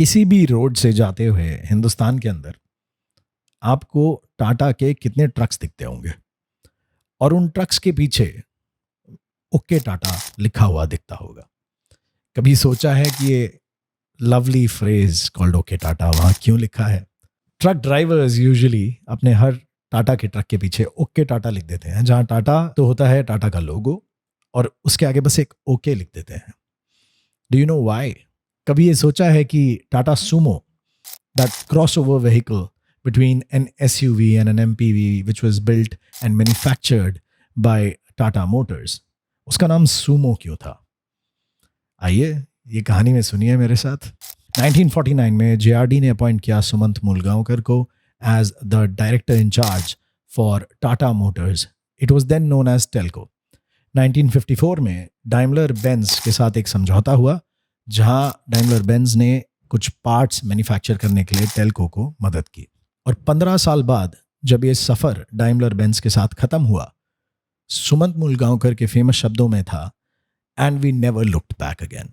किसी भी रोड से जाते हुए हिंदुस्तान के अंदर आपको टाटा के कितने ट्रक्स दिखते होंगे और उन ट्रक्स के पीछे ओके टाटा लिखा हुआ दिखता होगा। कभी सोचा है कि ये lovely phrase called okay Tata वहाँ क्यों लिखा है? ट्रक ड्राइवर्स यूजुअली अपने हर टाटा के ट्रक के पीछे ओके टाटा लिख देते हैं, जहाँ टाटा तो होता है टाटा का लोगो और उसके आगे बस एक ओके लिख देते हैं। Do you know why? कभी ये सोचा है कि Tata Sumo, that crossover vehicle between an SUV and an MPV which was built and manufactured by Tata Motors, उसका नाम सुमो क्यों था? आइए ये कहानी में सुनिए मेरे साथ। 1949 में JRD ने अपॉइंट किया सुमंत मूलगांवकर को as the director in charge for Tata Motors. It was then known as Telco. 1954 में डाइमलर बेंज के साथ एक समझौता हुआ जहां डाइमलर बेंज ने कुछ पार्ट्स मैन्युफैक्चर करने के लिए टेल्को को मदद की। और 15 साल बाद जब ये सफ़र डाइमलर बेंज के साथ ख़त्म हुआ, सुमंत मूलगांवकर के फेमस शब्दों में था, and we never looked back again.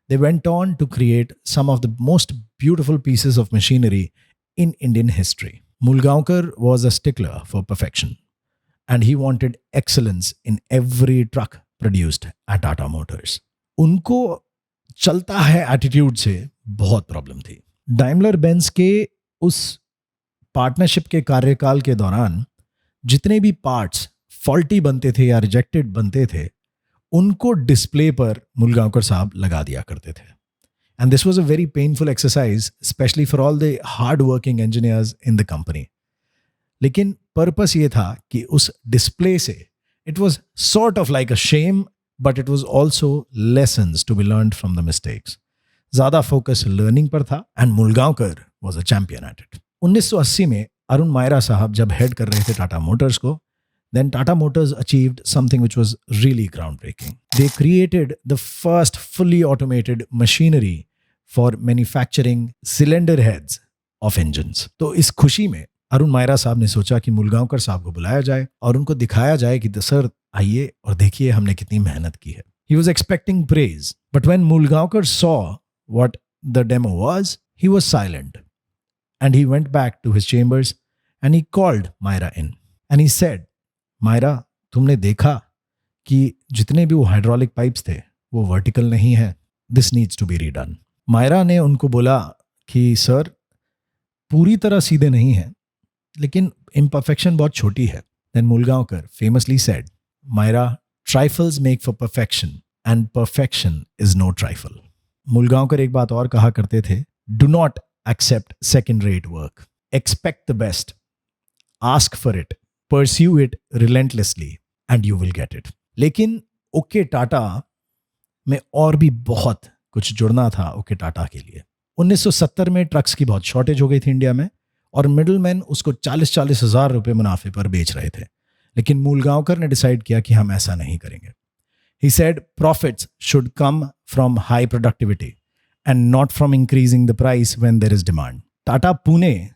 They went on to create some of the most beautiful pieces of machinery in Indian history. Mulgaonkar was a stickler for perfection and he wanted excellence in every truck produced at Tata Motors. उनको चलता है attitude से बहुत problem थी। Daimler Benz के उस partnership के कार्यकाल के दौरान जितने भी पार्ट्स फॉल्टी बनते थे या रिजेक्टेड बनते थे, उनको डिस्प्ले पर मूलगांवकर साहब लगा दिया करते थे। And this was a very painful exercise specially for all the hard working engineers in the company. लेकिन पर्पस ये था कि उस डिस्प्ले से it was sort of like a shame, but it was also lessons to be learned from the mistakes. ज़्यादा focus learning पर था and Mulgaonkar was a champion at it. 1980 में अरुण मायरा साहब जब हेड कर रहे थे टाटा मोटर्स को, then Tata Motors achieved something which was really groundbreaking. They created the first fully automated machinery for manufacturing cylinder heads of engines. तो इस खुशी में अरुण मायरा साहब ने सोचा कि मूलगांवकर साहब को बुलाया जाए और उनको दिखाया जाए कि सर आइए और देखिए हमने कितनी मेहनत की है। He was expecting praise, but when Mulgaonkar saw what the demo was, he was silent. And he went back to his chambers and he called Myra in. And he said, Myra, तुमने देखा कि जितने भी वो hydraulic pipes थे वो vertical नहीं है। This needs to be redone. Myra ने उनको बोला कि सर पूरी तरह सीधे नहीं है, लेकिन imperfection बहुत छोटी है। Then Mulgaonkar famously said, Myra, trifles make for perfection and perfection is no trifle. Mulgaonkar एक बात और कहा करते थे, do not accept second rate work. Expect the best. Ask for it. Pursue it relentlessly and you will get it. लेकिन okay Tata में और भी बहुत कुछ जुड़ना था ओके टाटा के लिए। 1970 में ट्रक्स की बहुत शॉर्टेज हो गई थी इंडिया में और मिडलमैन उसको 40-40 हज़ार रुपये मुनाफे पर बेच रहे थे। लेकिन मूलगांवकर ने डिसाइड किया कि हम ऐसा नहीं करेंगे। He said profits should come from high productivity and not from increasing the price when there is demand. Tata Pune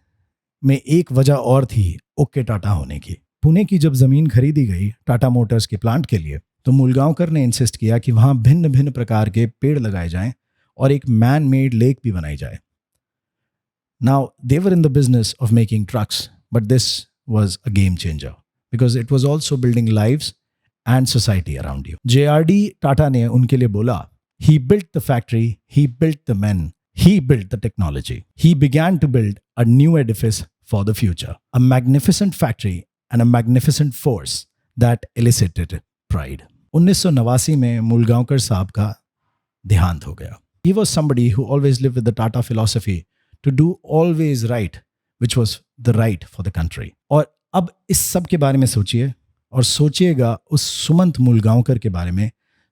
में एक वजह और थी ओके टाटा होने की। पुणे की जब ज़मीन खरीदी गई टाटा मोटर्स के प्लांट के लिए, तो मूलगांवकर ने इंसिस्ट किया कि वहाँ भिन्न भिन्न प्रकार के पेड़ लगाए जाएं और एक मैन मेड लेक भी बनाई जाए। Now, they were in the business of making trucks, but this was a game changer. Because it was also building lives and society around you. JRD Tata ने उनके लिए बोला, he built the factory, he built the men, he built the technology. He began to build a new edifice for the future, a magnificent factory and a magnificent force that elicited pride. 1989 में मूलगांवकर साहब का देहांत हो गया. He was somebody who always lived with the Tata philosophy to do always right, which was the right for the country. और अब इस सब के बारे में सोचिए और सोचिएगा उस सुमंत मूलगांवकर के बारे में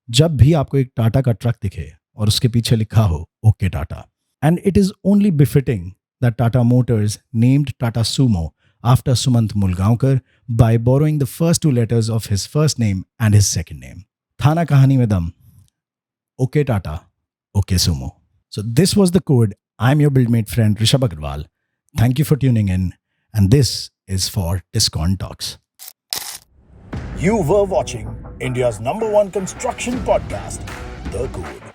जब भी आपको एक टाटा का ट्रक दिखे और उसके पीछे लिखा हो okay Tata. And it is only befitting that Tata Motors named Tata Sumo after Sumant Mulgaonkar by borrowing the first 2 letters of his first name and his second name. था ना कहानी में दम, okay Tata okay Sumo. So this was the code. I am your buildmate friend Rishabh Agarwal. Thank you for tuning in and this is for Discon Talks. You were watching India's #1 construction podcast, The Code.